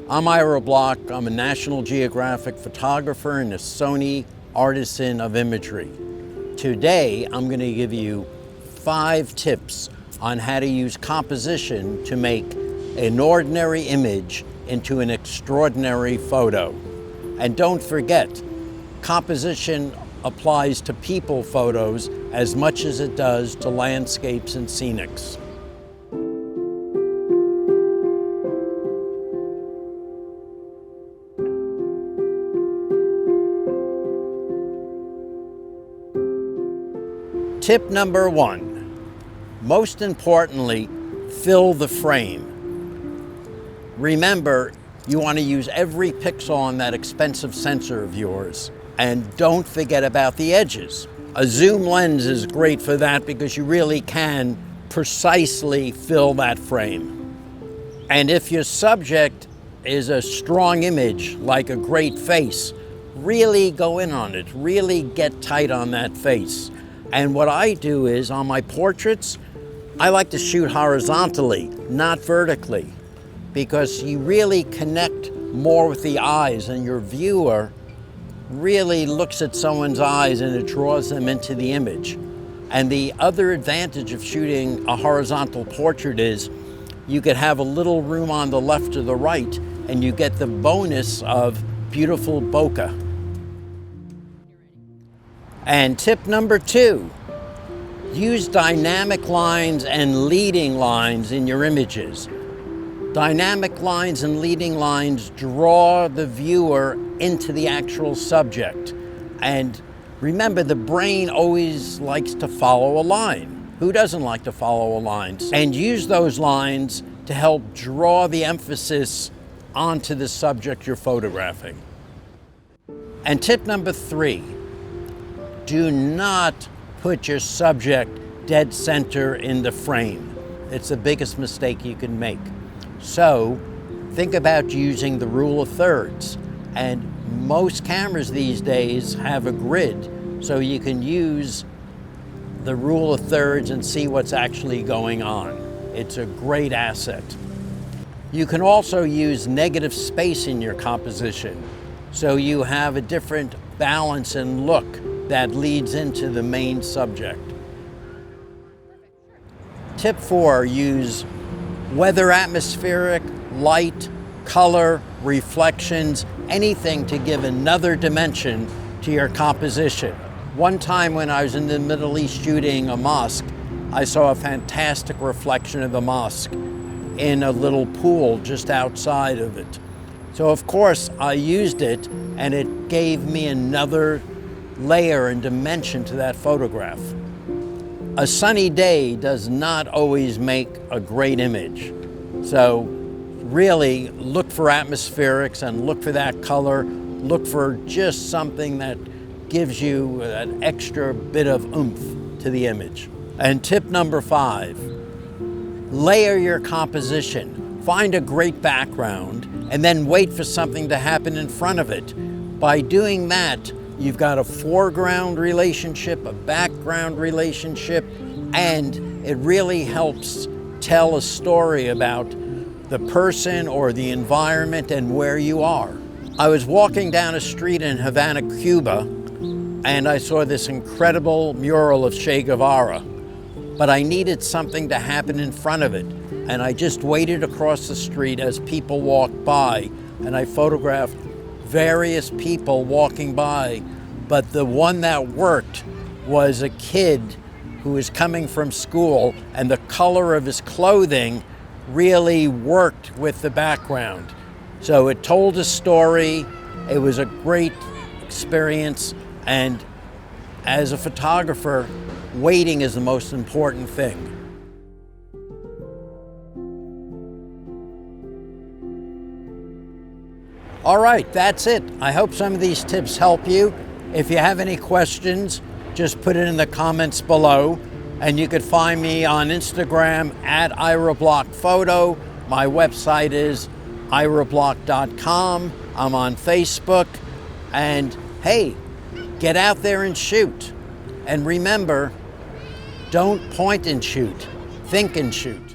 I'm Ira Block. I'm a National Geographic photographer and a Sony Artisan of Imagery. Today, I'm going to give you 5 tips on how to use composition to make an ordinary image into an extraordinary photo. And don't forget, composition applies to people photos as much as it does to landscapes and scenics. Tip number 1, most importantly, fill the frame. Remember, you want to use every pixel on that expensive sensor of yours. And don't forget about the edges. A zoom lens is great for that because you really can precisely fill that frame. And if your subject is a strong image, like a great face, really go in on it, really get tight on that face. And what I do is, on my portraits, I like to shoot horizontally, not vertically, because you really connect more with the eyes, and your viewer really looks at someone's eyes and it draws them into the image. And the other advantage of shooting a horizontal portrait is you could have a little room on the left or the right, and you get the bonus of beautiful bokeh. And tip number 2, use dynamic lines and leading lines in your images. Dynamic lines and leading lines draw the viewer into the actual subject. And remember, the brain always likes to follow a line. Who doesn't like to follow a line? And use those lines to help draw the emphasis onto the subject you're photographing. And tip number 3, do not put your subject dead center in the frame. It's the biggest mistake you can make. So think about using the rule of thirds. And most cameras these days have a grid, so you can use the rule of thirds and see what's actually going on. It's a great asset. You can also use negative space in your composition, so you have a different balance and look that leads into the main subject. Tip 4, use weather, atmospheric, light, color, reflections, anything to give another dimension to your composition. One time when I was in the Middle East shooting a mosque, I saw a fantastic reflection of the mosque in a little pool just outside of it. So of course I used it, and it gave me another layer and dimension to that photograph. A sunny day does not always make a great image. So really look for atmospherics and look for that color. Look for just something that gives you an extra bit of oomph to the image. And tip number 5, layer your composition. Find a great background and then wait for something to happen in front of it. By doing that, you've got a foreground relationship, a background relationship, and it really helps tell a story about the person or the environment and where you are. I was walking down a street in Havana, Cuba, and I saw this incredible mural of Che Guevara, but I needed something to happen in front of it, and I just waited across the street as people walked by, and I photographed various people walking by, but the one that worked was a kid who was coming from school, and the color of his clothing really worked with the background. So it told a story. It was a great experience, and as a photographer, waiting is the most important thing. All right, that's it. I hope some of these tips help you. If you have any questions, just put it in the comments below. And you could find me on Instagram at Ira Block Photo. My website is irablock.com. I'm on Facebook. And hey, get out there and shoot. And remember, don't point and shoot, think and shoot.